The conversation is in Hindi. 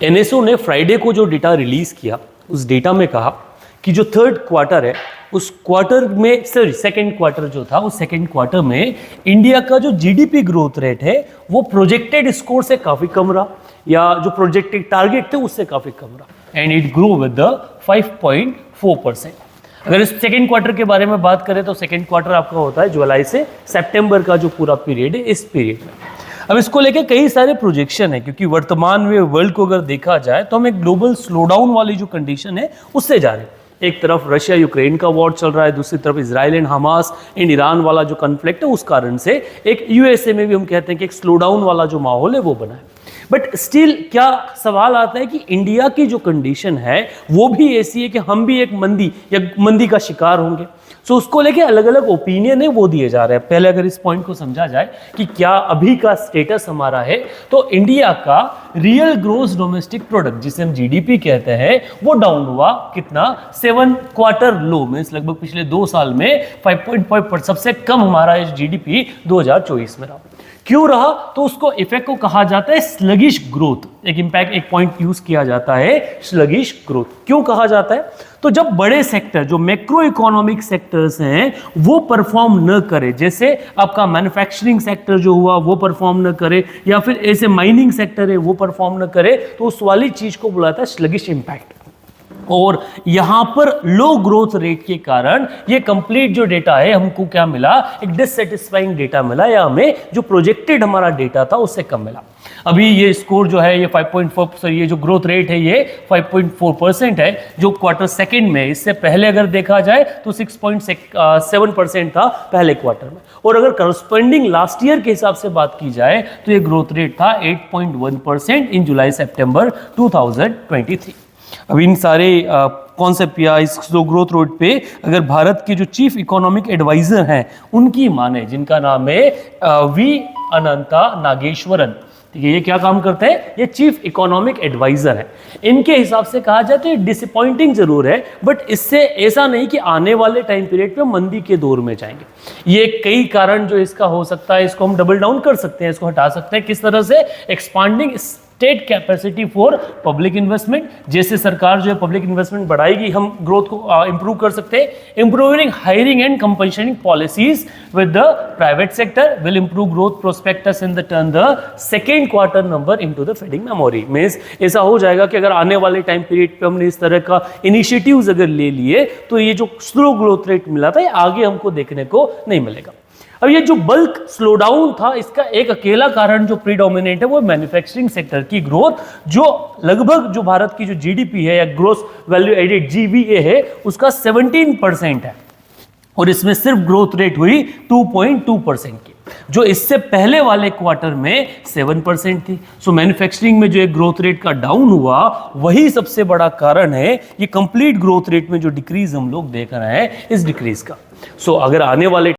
एनएसओ ने फ्राइडे को जो डेटा रिलीज किया, उस डेटा में कहा कि जो थर्ड क्वार्टर है उस क्वार्टर में, सॉरी सेकेंड क्वार्टर जो था, उस सेकेंड क्वार्टर में इंडिया का जो जीडीपी ग्रोथ रेट है वो प्रोजेक्टेड स्कोर से काफी कम रहा, या जो प्रोजेक्टेड टारगेट थे उससे काफी कम रहा, and it grow with the 5.4%। अगर इस सेकेंड क्वार्टर के बारे में बात करें तो सेकेंड क्वार्टर आपका होता है जुलाई से सितंबर का जो पूरा पीरियड है, इस पीरियड में। अब इसको लेके कई सारे प्रोजेक्शन है, क्योंकि वर्तमान में वर्ल्ड को अगर देखा जाए तो हम एक ग्लोबल स्लोडाउन वाली जो कंडीशन है उससे जा रहे हैं। एक तरफ रशिया यूक्रेन का वॉर चल रहा है, दूसरी तरफ Israel and Hamas and Iran वाला जो कॉन्फ्लिक्ट है, उस कारण से एक यूएसए में भी हम कहते हैं कि एक स्लोडाउन वाला जो माहौल है वो बना है। बट स्टिल क्या सवाल आता है कि इंडिया की जो कंडीशन है वो भी ऐसी है कि हम भी एक मंदी का शिकार होंगे। सो उसको लेके अलग अलग ओपिनियन है वो दिए जा रहे हैं। पहले अगर इस पॉइंट को समझा जाए कि क्या अभी का स्टेटस हमारा है, तो इंडिया का रियल ग्रोस डोमेस्टिक प्रोडक्ट जिसे हम जीडीपी कहते हैं वो डाउन हुआ कितना, 7 क्वार्टर लो में, लगभग पिछले 2 साल में 5.5%, सबसे कम हमारा जीडीपी 2024 में रहा। क्यों रहा? तो उसको इफेक्ट को कहा जाता है स्लगिश ग्रोथ। एक पॉइंट यूज किया जाता है स्लगिश ग्रोथ। क्यों कहा जाता है? तो जब बड़े सेक्टर जो मैक्रो इकोनॉमिक सेक्टर्स हैं वो परफॉर्म न करे, जैसे आपका मैन्युफैक्चरिंग सेक्टर जो हुआ वो परफॉर्म न करे, या फिर ऐसे माइनिंग सेक्टर है वो परफॉर्म न करे, तो उस वाली चीज को बुलाता है स्लगिश इंपैक्ट। और यहां पर लो ग्रोथ रेट के कारण ये कंप्लीट जो डेटा है हमको क्या मिला, एक डिससेटिस्फाइंग डेटा मिला, या हमें जो प्रोजेक्टेड हमारा डेटा था उससे कम मिला। अभी ये स्कोर जो है ये 5.4%, ये जो ग्रोथ रेट है ये 5.4% है जो क्वार्टर सेकंड में। इससे पहले अगर देखा जाए तो 6.7% था पहले क्वार्टर में। और अगर करस्पॉन्डिंग लास्ट ईयर के हिसाब से बात की जाए तो ये ग्रोथ रेट था 8.1% इन जुलाई सितंबर 2023। अब इन सारे कॉन्सेप्ट या इस स्लो ग्रोथ रेट पे अगर भारत के जो चीफ इकोनॉमिक एडवाइजर हैं उनकी माने, जिनका नाम है वी अनंता नागेश्वरन, ठीक है, ये क्या काम करते हैं? ये चीफ इकोनॉमिक एडवाइजर है। इनके हिसाब से कहा जाए तो ये डिसअपॉइंटिंग जरूर है, बट इससे ऐसा नहीं कि आने वाले टाइम पीरियड पे मंदी के दौर में जाएंगे। ये कई कारण जो इसका हो सकता है, इसको हम डबल डाउन कर सकते हैं, इसको हटा सकते हैं। किस तरह से? Expanding state capacity for public investment, जैसे सरकार जो है पब्लिक इन्वेस्टमेंट बढ़ाएगी, हम ग्रोथ को इंप्रूव कर सकते हैं। Improving hiring and compensating policies with the private sector will improve growth prospectus in the turn the second quarter number into the feeding memory. Means ऐसा हो जाएगा कि अगर आने वाले टाइम पीरियड पे हमने इस तरह का इनिशिएटिव्स अगर ले लिए तो ये जो स्लो ग्रोथ रेट मिला था ये आगे हमको देखने को नहीं मिलेगा। अब ये जो बल्क स्लोडाउन था इसका एक अकेला कारण जो प्रीडोमिनेट है वो मैन्युफैक्चरिंग सेक्टर की ग्रोथ, जो लगभग जो भारत की जो जीडीपी है या ग्रोस वैल्यू एडेड जीवीए है उसका 17% है, और इसमें सिर्फ ग्रोथ रेट हुई 2.2% की, जो इससे पहले वाले क्वार्टर में 7% थी। सो मैन्युफैक्चरिंग में जो एक ग्रोथ रेट का डाउन हुआ वही सबसे बड़ा कारण है ये कंप्लीट ग्रोथ रेट में जो डिक्रीज हम लोग देख रहे हैं इस डिक्रीज का। सो अगर आने वाले